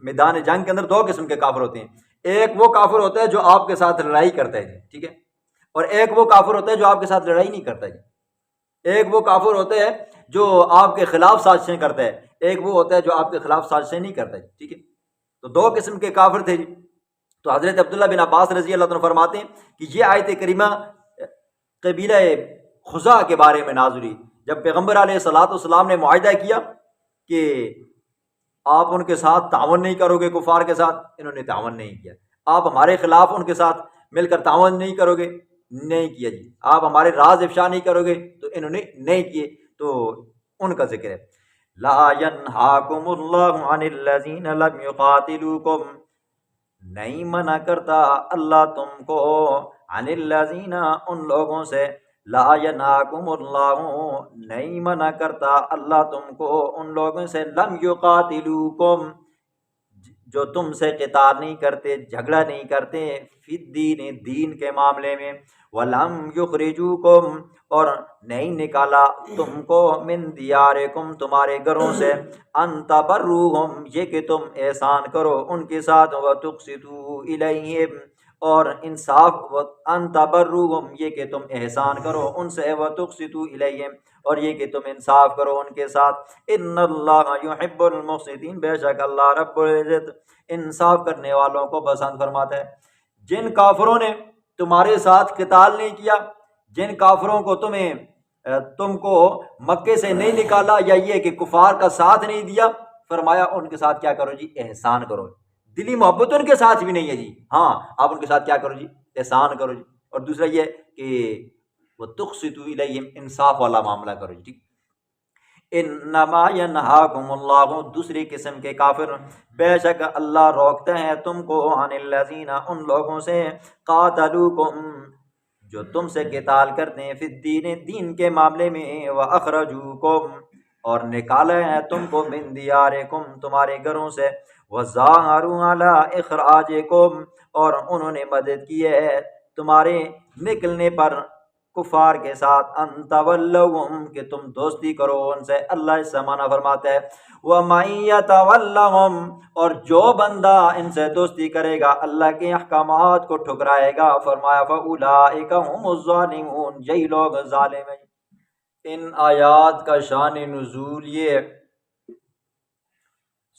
A: میدان جنگ کے اندر دو قسم کے کافر ہوتے ہیں، ایک وہ کافر ہوتا ہے جو آپ کے ساتھ لڑائی کرتا ہے جی، ٹھیک ہے، اور ایک وہ کافر ہوتا ہے جو آپ کے ساتھ لڑائی نہیں کرتا جی۔ ایک وہ کافر ہوتا ہے جو آپ کے خلاف سازشیں کرتا ہے، ایک وہ ہوتا ہے جو آپ کے خلاف سازشیں نہیں کرتا جی، ٹھیک ہے؟ تو دو قسم کے کافر تھے جی۔ تو حضرت عبداللہ بن عباس رضی اللہ عنہ فرماتے ہیں کہ یہ آیت کریمہ قبیلہ خزاع کے بارے میں نازل ہوئی، جب پیغمبر علیہ الصلوۃ والسلام نے معاہدہ کیا کہ آپ ان کے ساتھ تعاون نہیں کرو گے، کفار کے ساتھ، انہوں نے تعاون نہیں کیا۔ آپ ہمارے خلاف ان کے ساتھ مل کر تعاون نہیں کرو گے، نہیں کیا جی۔ آپ ہمارے راز افشا نہیں کرو گے، تو انہوں نے نہیں کیے، تو ان کا ذکر ہے۔ لا ینہاکم اللہ عن الذین لم یقاتلوکم، نہیں منع کرتا اللہ تم کو، عن الذین ان لوگوں سے، لا ینہاکم اللہ نہیں منع کرتا اللہ تم کو ان لوگوں سے، لم یقاتلوکم جو تم سے قتال نہیں کرتے، جھگڑا نہیں کرتے، فی الدین دین کے معاملے میں، ولم یخرجوکم اور نہیں نکالا تم کو، من دیارکم تمہارے گھروں سے، ان تبروہم یہ کہ تم احسان کرو ان کے ساتھ، وتقسطوا الیہم اور انصاف، ان تبروہم یہ کہ تم احسان کرو ان سے، وتقسطوا الیہم اور یہ کہ تم انصاف کرو ان کے ساتھ، ان اللہ یحب المقسطین بے شک اللہ رب العزت انصاف کرنے والوں کو پسند فرماتا ہے۔ جن کافروں نے تمہارے ساتھ قتال نہیں کیا، جن کافروں کو تم کو مکے سے نہیں نکالا، یا یہ کہ کفار کا ساتھ نہیں دیا، فرمایا ان کے ساتھ کیا کرو جی؟ احسان کرو۔ دلی محبت ان کے ساتھ بھی نہیں ہے جی، ہاں آپ ان کے ساتھ کیا کرو جی؟ احسان کرو جی۔ اور دوسرا یہ کہ وتقسطوا الیہم انصاف والا معاملہ کرو جی، ٹھیک۔ انما ینہاکم اللہ دوسری قسم کے کافر، بے شک اللہ روکتے ہیں تم کو، عن الذین ان لوگوں سے، قاتلوکم جو تم سے قتال کرتے ہیں، فی الدین دین کے معاملے میں، واخرجوکم اور نکالے ہیں تم کو، من دیارکم تمہارے گھروں سے، وظاہروا علی اخراجکم اور انہوں نے مدد کی ہے تمہارے نکلنے پر کفار کے ساتھ، ان تولوہم کہ تم دوستی کرو ان سے، اللہ اس سے منع فرماتا ہے، وَمَن يَتَوَلَّهُمْ اور جو بندہ ان سے دوستی کرے گا، اللہ کے احکامات کو ٹھکرائے گا، فرمایا فَأُولَٰئِكَ هُمُ الظَّالِمُونَ یہی لوگ ظالم ہیں۔ ان آیات کا شان نزول یہ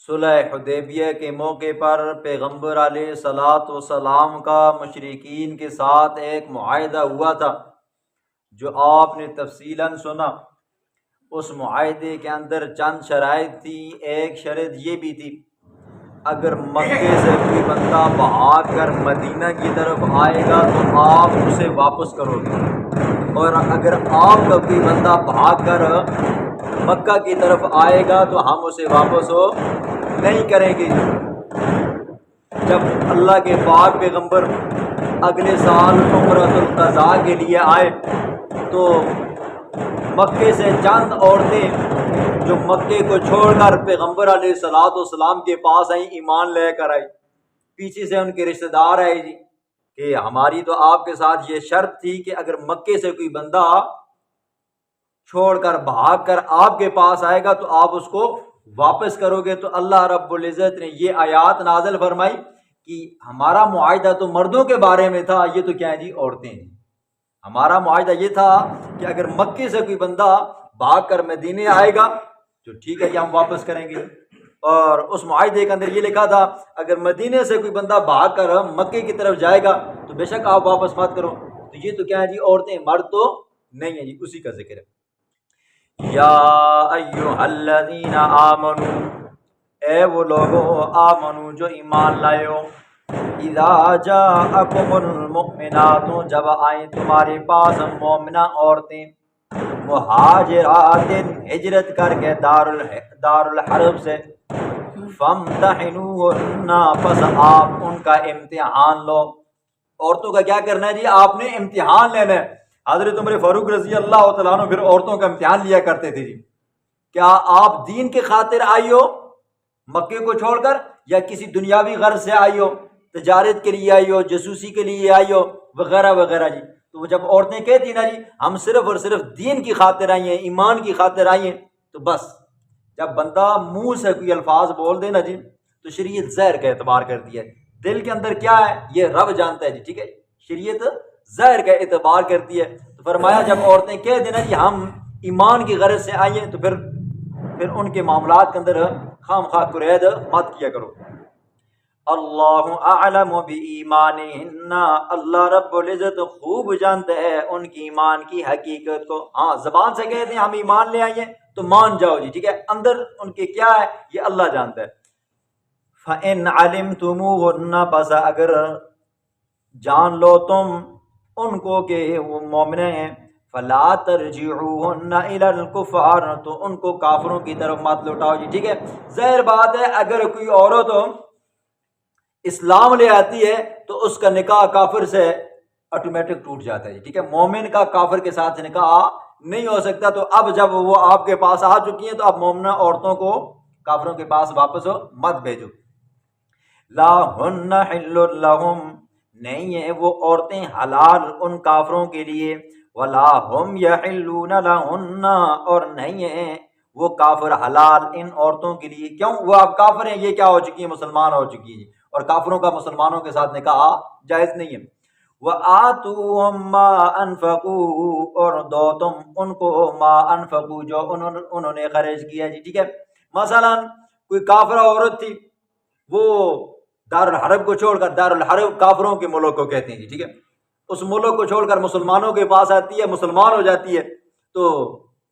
A: صلح حدیبیہ کے موقع پر پیغمبر علیہ الصلوۃ والسلام کا مشرکین کے ساتھ ایک معاہدہ ہوا تھا جو آپ نے تفصیلاً سنا۔ اس معاہدے کے اندر چند شرائط تھی، ایک شرط یہ بھی تھی اگر مکے سے کوئی بندہ بھاگ کر مدینہ کی طرف آئے گا تو آپ اسے واپس کرو گے، اور اگر آپ کا کوئی بندہ بھاگ کر مکہ کی طرف آئے گا تو ہم اسے واپس نہیں کریں گے۔ جب اللہ کے پاک پیغمبر اگلے سال عمرۃ القضاء کے لیے آئے تو مکے سے چند عورتیں جو مکے کو چھوڑ کر پیغمبر علیہ الصلوۃ والسلام کے پاس آئیں، ایمان لے کر آئی، پیچھے سے ان کے رشتہ دار آئے جی کہ ہماری تو آپ کے ساتھ یہ شرط تھی کہ اگر مکے سے کوئی بندہ چھوڑ کر بھاگ کر آپ کے پاس آئے گا تو آپ اس کو واپس کرو گے۔ تو اللہ رب العزت نے یہ آیات نازل فرمائی کہ ہمارا معاہدہ تو مردوں کے بارے میں تھا، یہ تو کیا ہے جی؟ عورتیں ہیں۔ ہمارا معاہدہ یہ تھا کہ اگر مکے سے کوئی بندہ بھاگ کر مدینے آئے گا تو ٹھیک ہے جی ہم واپس کریں گے، اور اس معاہدے کے اندر یہ لکھا تھا اگر مدینے سے کوئی بندہ بھاگ کر مکے کی طرف جائے گا تو بے شک آپ واپس مت کرو. تو یہ تو کیا ہے جی، عورتیں مرد تو نہیں ہیں جی، اسی کا ذکر ہے. یا ایھا الذین آمنو، اے وہ لوگو آمنو جو ایمان لائے ہو، اذا جاءکم المؤمنات، جب آئیں تمہارے پاس مومنہ عورتیں، مہاجرات، ہجرت کر کے دار الحرب سے، فامتحنوہن، پس آپ ان کا امتحان لو. عورتوں کا کیا کرنا ہے جی؟ آپ نے امتحان لینا ہے. حضرت عمر فاروق رضی اللہ تعالیٰ عنہ پھر عورتوں کا امتحان لیا کرتے تھے جی. کیا آپ دین کے خاطر آئی ہو مکے کو چھوڑ کر، یا کسی دنیاوی غرض سے آئی ہو، تجارت کے لیے آئی ہو، جاسوسی کے لیے آئی ہو، وغیرہ وغیرہ جی. تو وہ جب عورتیں کہتی نا جی ہم صرف اور صرف دین کی خاطر آئی ہیں، ایمان کی خاطر آئی ہیں، تو بس جب بندہ منہ سے کوئی الفاظ بول دے نا جی تو شریعت زہر کا اعتبار کرتی ہے. دل کے اندر کیا ہے یہ رب جانتا ہے جی، ٹھیک ہے. شریعت زہر کا اعتبار کرتی ہے. تو فرمایا جب عورتیں کہہ دینا جی ہم ایمان کی غرض سے آئی ہیں تو پھر ان کے معاملات کے اندر خام خواہ قرید مت کیا کرو. اللہ اعلم بایمانہن، اللہ رب العزت خوب جانتا ہے ان کی ایمان کی حقیقت کو. ہاں زبان سے کہتے ہیں ہم ایمان لے آئے ہیں تو مان جاؤ جی، ٹھیک ہے، اندر ان کے کیا ہے یہ اللہ جانتا ہے. فَإِنْ عَلِمْتُمُوهُنَّ، بس اگر جان لو تم ان کو کہ وہ مومنہ ہیں، فَلَا تَرْجِعُوهُنَّ إِلَى الْكُفَّارِ، تو ان کو کافروں کی طرف مت لوٹاؤ جی، ٹھیک ہے. ظاہر بات ہے اگر کوئی عورت اسلام لے آتی ہے تو اس کا نکاح کافر سے آٹومیٹک ٹوٹ جاتا ہے، ٹھیک ہے. مومن کا کافر کے ساتھ نکاح نہیں ہو سکتا. تو اب جب وہ آپ کے پاس آ چکی ہیں تو اب مومنہ عورتوں کو کافروں کے پاس واپس مت بھیجو. لا ہن حل لہم، نہیں ہیں وہ عورتیں حلال ان کافروں کے لیے، ولا ہم یحلون لہن، اور نہیں ہیں وہ کافر حلال ان عورتوں کے لیے. کیوں؟ وہ اب کافر ہیں، یہ کیا ہو چکی ہیں؟ مسلمان ہو چکی ہیں، اور کافروں کا مسلمانوں کے ساتھ نکاح جائز نہیں ہے. وَآتُوهُم مَّا أَنفَقُوا، اور دو تم ان کو ما انفقوا، جو انہوں نے خرچ کیا جی، ٹھیک ہے. مثلا کوئی کافرہ عورت تھی، وہ دار الحرب کو چھوڑ کر، دار الحرب کافروں کے ملک کو کہتے ہیں جی، ٹھیک ہے، اس ملک کو چھوڑ کر مسلمانوں کے پاس آتی ہے، مسلمان ہو جاتی ہے. تو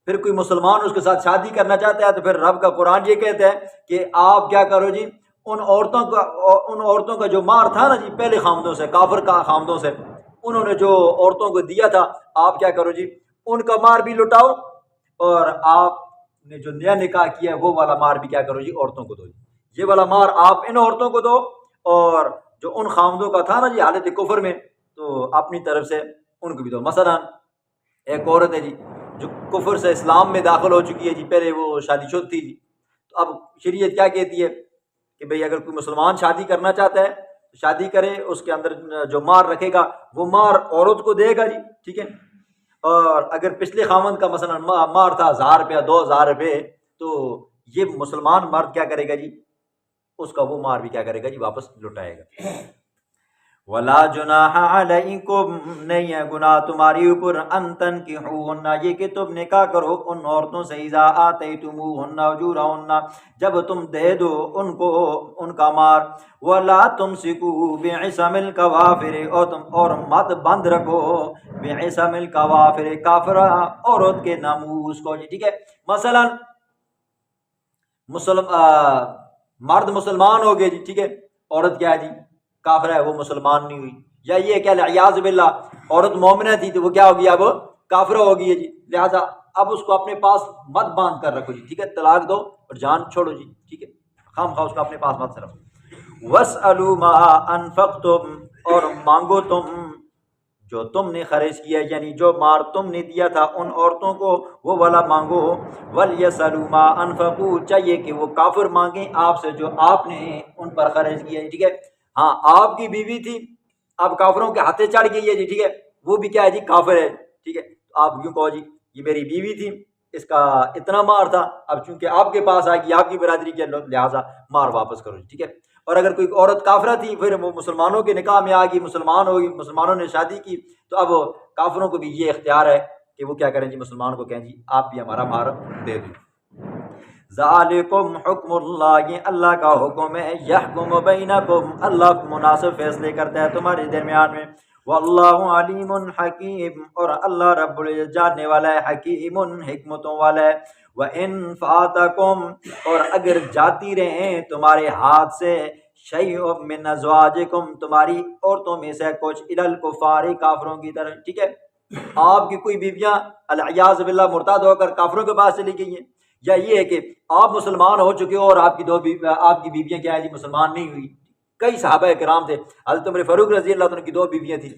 A: پھر کوئی مسلمان اس کے ساتھ شادی کرنا چاہتا ہے تو پھر رب کا قرآن یہ کہتا ہے کہ آپ کیا کرو جی، ان عورتوں کا جو مار تھا نا جی پہلے خامدوں سے، کافر کا خامدوں سے، انہوں نے جو عورتوں کو دیا تھا، آپ کیا کرو جی ان کا مار بھی لٹاؤ، اور آپ نے جو نیا نکاح کیا ہے وہ والا مار بھی کیا کرو جی عورتوں کو دو. یہ والا مار آپ ان عورتوں کو دو، اور جو ان خامدوں کا تھا نا جی حالت کفر میں، تو اپنی طرف سے ان کو بھی دو. مثلا ایک عورت ہے جی جو کفر سے اسلام میں داخل ہو چکی ہے جی، پہلے وہ شادی شدہ تھی جی، تو اب شریعت کیا کہتی ہے کہ بھئی اگر کوئی مسلمان شادی کرنا چاہتا ہے تو شادی کرے، اس کے اندر جو مار رکھے گا وہ مار عورت کو دے گا جی، ٹھیک ہے. اور اگر پچھلے خامند کا مثلا مار تھا 1000 روپیہ 2000 روپے، تو یہ مسلمان مرد کیا کرے گا جی، اس کا وہ مار بھی کیا کرے گا جی واپس لٹائے گا. ولا جناح علیکم، نہیں ہے گناہ تمہاری اوپر، ان تنکحوہن، یہ کہ تم نکاح کرو ان عورتوں سے، اذا آتیتموہن اجورہن، جب تم دے دو ان کو ان کا مار. ولا تمسکوا بعصم الکوافر، اور مت بند رکھو بعصم الکوافر، کافرہ عورت کے ناموس کو جی، ٹھیک ہے. مثلا مرد مسلمان ہو گئے جی، ٹھیک ہے، عورت کیا ہے جی کافر ہے، وہ مسلمان نہیں ہوئی. یا یہ کیا اعوذ باللہ عورت مومنہ تھی تو وہ کیا ہوگی اب کافرہ ہوگی ہے جی، لہٰذا اب اس کو اپنے پاس مت باندھ کر رکھو جی، ٹھیک ہے، طلاق دو اور جان چھوڑو جی، ٹھیک ہے، خام خواہ اس کو اپنے پاس مت رکھو. واسألوا ما انفقتم، اور مانگو تم جو تم نے خرچ کیا، یعنی جو مار تم نے دیا تھا ان عورتوں کو وہ والا مانگو. وَلْيَسْأَلُوا مَا أَنفَقُوا، چاہیے کہ وہ کافر مانگیں آپ سے جو آپ نے ان پر خرچ کیا، ٹھیک ہے. ہاں آپ کی بیوی تھی، اب کافروں کے ہاتھے چڑھ گئی ہے جی، ٹھیک ہے، وہ بھی کیا ہے جی کافر ہے، ٹھیک ہے. تو آپ یوں کہو جی یہ میری بیوی تھی، اس کا اتنا مار تھا، اب چونکہ آپ کے پاس آئے گی، آپ کی برادری کے لہٰذا مار واپس کرو جی، ٹھیک ہے. اور اگر کوئی عورت کافرہ تھی پھر وہ مسلمانوں کے نکاح میں آ گئی، مسلمان ہوگی، مسلمانوں نے شادی کی، تو اب کافروں کو بھی یہ اختیار ہے کہ وہ کیا کریں جی مسلمان کو کہیں جی آپ بھی ہمارا مہر دے دیں. ذالکم حکم اللہ، یہ اللہ کا حکم ہے، یحکم بینکم، اللہ مناسب فیصلے کرتا ہے تمہارے درمیان میں، واللہ علیم حکیم، اور اللہ رب العزت جاننے والا ہے، حکیم حکمتوں والا ہے۔ وَإِن فَاتَكُمْ، اور اگر جاتی رہیں تمہارے ہاتھ سے، شیء من ازواجکم، تمہاری عورتوں میں سے کچھ، الی الکفار، کافروں کی طرف، ٹھیک ہے، آپ کی کوئی بیویاں العیاذ باللہ مرتد ہو کر کافروں کے پاس چلی گئی ہیں، یا یہ ہے کہ آپ مسلمان ہو چکے ہو اور آپ کی بیویاں کیا ہے جی مسلمان نہیں ہوئی۔ کئی صحابہ کرام تھے، حضرت عمر فاروق رضی اللہ عنہ کی 2 بیویاں تھیں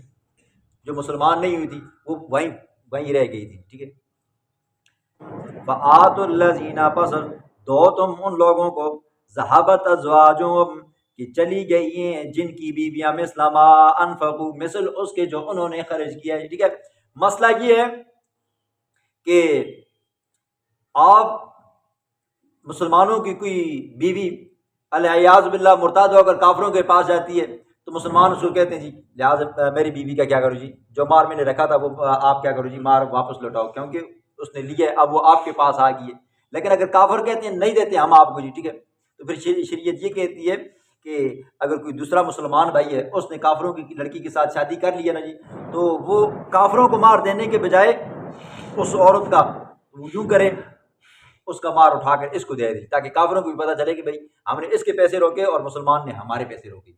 A: جو مسلمان نہیں ہوئی تھی، وہ وہیں رہ گئی تھی، ٹھیک ہے۔ فآتوا الذین، پس دو تم ان لوگوں کو، ذہبت ازواجہم، کہ چلی گئی ہیں جن کی بیویاں، مثل ما انفقوا، مثل اس کے جو انہوں نے خرچ کیا ہے، ٹھیک ہے۔ مسئلہ یہ ہے کہ آپ مسلمانوں کی کوئی بیوی العیاذ باللہ مرتد ہو کر کافروں کے پاس جاتی ہے، تو مسلمان اس کو کہتے ہیں جی لہٰذا میری بیوی کا کیا کرو جی، جو مار میں نے رکھا تھا وہ آپ کیا کرو جی، مار واپس لوٹاؤ، کیونکہ اس نے لیا ہے، اب وہ آپ کے پاس آ گئی ہے۔ لیکن اگر کافر کہتے ہیں نہیں دیتے ہم آپ کو جی، ٹھیک ہے، تو پھر شریعت یہ کہتی ہے کہ اگر کوئی دوسرا مسلمان بھائی ہے، اس نے کافروں کی لڑکی کے ساتھ شادی کر لی ہے نا جی، تو وہ کافروں کو مار دینے کے بجائے اس عورت کا یوں کرے، اس کا مار اٹھا کر اس کو دے دی، تاکہ کافروں کو بھی پتہ چلے کہ بھائی ہم نے اس کے پیسے روکے اور مسلمان نے ہمارے پیسے روکے۔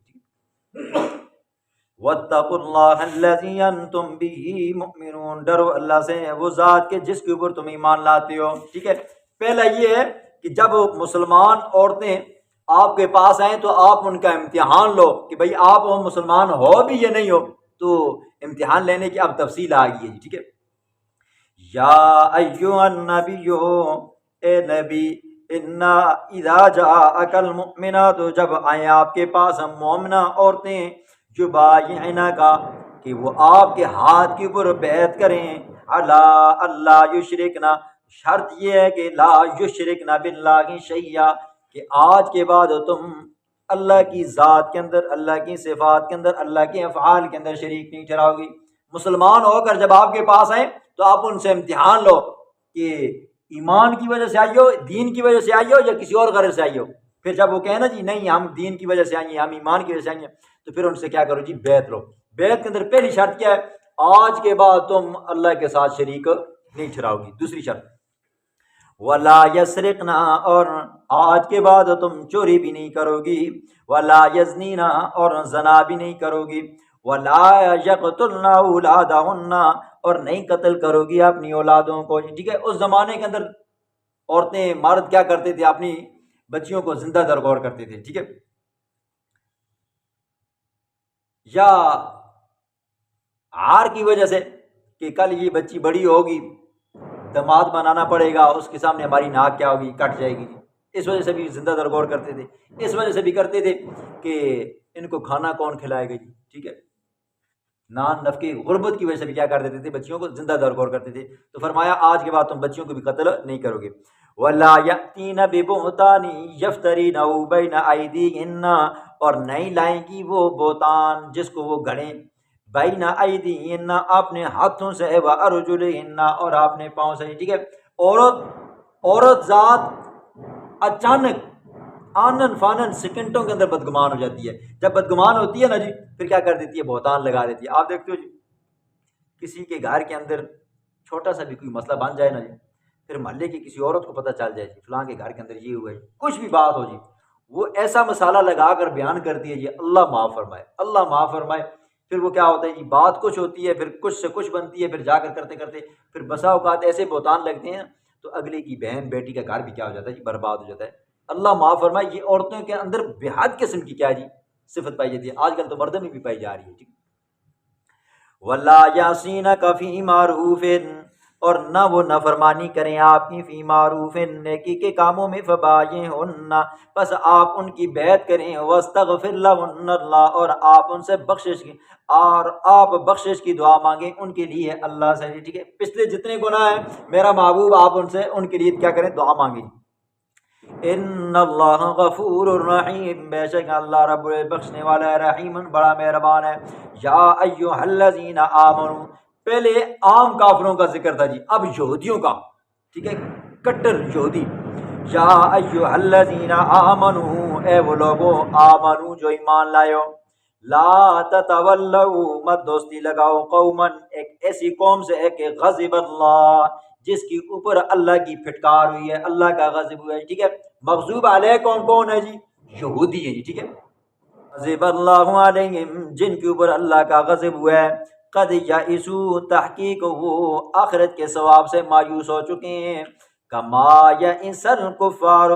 A: وَاتَّقُوا اللَّهَ الَّذِي أَنْتُمْ بِهِ مُؤْمِنُونَ، ڈرو اللہ سے، وہ ذات کے جس کے اوپر تم ایمان لاتے ہو، ٹھیک ہے۔ پہلا یہ ہے کہ جب مسلمان عورتیں آپ کے پاس آئیں تو آپ ان کا امتحان لو کہ بھائی آپ مسلمان ہو بھی یا نہیں ہو، تو امتحان لینے کی اب تفصیل آ گئی ہے، ٹھیک ہے۔ یا ایھا النبی، اے نبی، انا اذا جاءک المؤمنات، جب آئیں آپ کے پاس مومنہ عورتیں، یبایعنک، کہ وہ آپ کے ہاتھ کے اوپر بیعت کریں، علی اللہ یشرکنا، شرط یہ ہے کہ لا یشرکنا باللہ شیئا، کہ آج کے بعد تم اللہ کی ذات کے اندر، اللہ کی صفات کے اندر، اللہ کے افعال کے اندر شریک نہیں ٹھہراؤ گی۔ مسلمان ہو کر جب آپ کے پاس آئیں تو آپ ان سے امتحان لو کہ ایمان کی وجہ سے آئی ہو، دین کی وجہ سے آئی ہو، یا کسی اور غرض سے آئی ہو۔ پھر جب وہ کہیں نا جی نہیں ہم دین کی وجہ سے آئیں، ہم ایمان کی وجہ سے آئیں، تو پھر ان سے کیا کرو جی، بیعت لو۔ بیعت کے اندر پہلی شرط کیا ہے، آج کے بعد تم اللہ کے ساتھ شریک نہیں ٹھہراؤ گی۔ دوسری شرط ولا یسرقنا، اور آج کے بعد تم چوری بھی نہیں کرو گی، ولا یزنینا، اور زنا بھی نہیں کرو گی، ولا یقتلن اولادہن، اور نہیں قتل کرو گی اپنی اولادوں کو، ٹھیک ہے۔ اس زمانے کے اندر عورتیں، مرد کیا کرتے تھے، اپنی بچیوں کو زندہ درگور کرتے تھے، ٹھیک ہے، یا عار کی وجہ سے کہ کل یہ بچی بڑی ہوگی، دماد بنانا پڑے گا، اس کے سامنے ہماری ناک کیا ہوگی، کٹ جائے گی، اس وجہ سے بھی زندہ درگور کرتے تھے۔ اس وجہ سے بھی کرتے تھے کہ ان کو کھانا کون کھلائے گا جی، ٹھیک ہے، نان نفقے، غربت کی وجہ سے بھی کیا کر دیتے تھے، بچیوں کو زندہ درگور کرتے تھے۔ تو فرمایا آج کے بعد تم بچیوں کو بھی قتل نہیں کرو گے۔ وَلَا يَأْتِينَ بِبُهْتَانٍ يَفْتَرِينَهُ بَيْنَ أَيْدِيهِنَّ، اور نہیں لائیں گی وہ بہتان جس کو وہ گھڑیں، بَيْنَ أَيْدِيهِنَّ، اپنے ہاتھوں سے، وَأَرْجُلِهِنَّ، اور اپنے پاؤں سے، ٹھیک ہے۔ عورت ذات اچانک آنن فانن سیکنڈوں کے اندر بدگمان ہو جاتی ہے۔ جب بدگمان ہوتی ہے نا جی، پھر کیا کر دیتی ہے، بہتان لگا دیتی ہے۔ آپ دیکھتے ہو جی، کسی کے گھر کے اندر چھوٹا سا بھی کوئی مسئلہ بن جائے نا جی، پھر محلے کی کسی عورت کو پتہ چل جائے جی فلاں کے گھر کے اندر یہ ہوا ہے، کچھ بھی بات ہو جی، وہ ایسا مسالہ لگا کر بیان کرتی ہے جی، اللہ معاف فرمائے، اللہ معاف فرمائے۔ پھر وہ کیا ہوتا ہے جی، بات کچھ ہوتی ہے، پھر کچھ سے کچھ بنتی ہے، پھر جا کر کرتے کرتے پھر بسا اوقات ایسے بہتان لگتے ہیں تو اگلے کی بہن بیٹی کا گھر بھی کیا ہو جاتا ہے جی، برباد ہو جاتا ہے۔ اللہ معاف فرمائے، یہ عورتوں کے اندر بے حد قسم کی کیا جی صفت پائی جاتی ہے، آج کل تو مردوں میں بھی پائی جا رہی ہے، ٹھیک۔ وَلَا يَعْصِينَكَ فِي مَعْرُوفٍ، اور نہ وہ نافرمانی کریں آپ کی، فی معروف، نیکی کے کاموں میں، فبایعہن، بس آپ ان کی بیعت کریں، واستغفر لہن اللہ، اور آپ ان سے بخشش کی دعا مانگیں ان کے لیے اللہ سے، ٹھیک ہے۔ پچھلے جتنے گناہ ہیں میرا محبوب آپ ان سے ان کے لیے کیا کریں، دعا مانگیں۔ ان اللہ غفور الرحیم، بے شک اللہ رب بخشنے والا ہے، رحیم بڑا مہربان ہے۔ یا ایھا الذین آمنوا، پہلے عام کافروں کا ذکر تھا جی، اب یہودیوں کا، ٹھیک ہے، کٹر یہودی۔ یا ایھا الذین آمنو، اے وہ لوگو آمنو جو ایمان لائے ہو، لا تتولوا مت دوستی لگاؤ، قوما ایک ایسی قوم سے ہے کہ غضب اللہ جس کے اوپر اللہ کی پھٹکار ہوئی ہے، اللہ کا غضب ہوا ہے، ٹھیک ہے۔ مغضوب علیہ کون کون ہے جی؟ یہودی ہے جی، ٹھیک ہے۔ غضب اللہ علیہم جن کے اوپر اللہ کا غضب ہوا ہے، قد یئسوا تحقیق وہ آخرت کے ثواب سے مایوس ہو چکے ہیں، کما یئس الکفار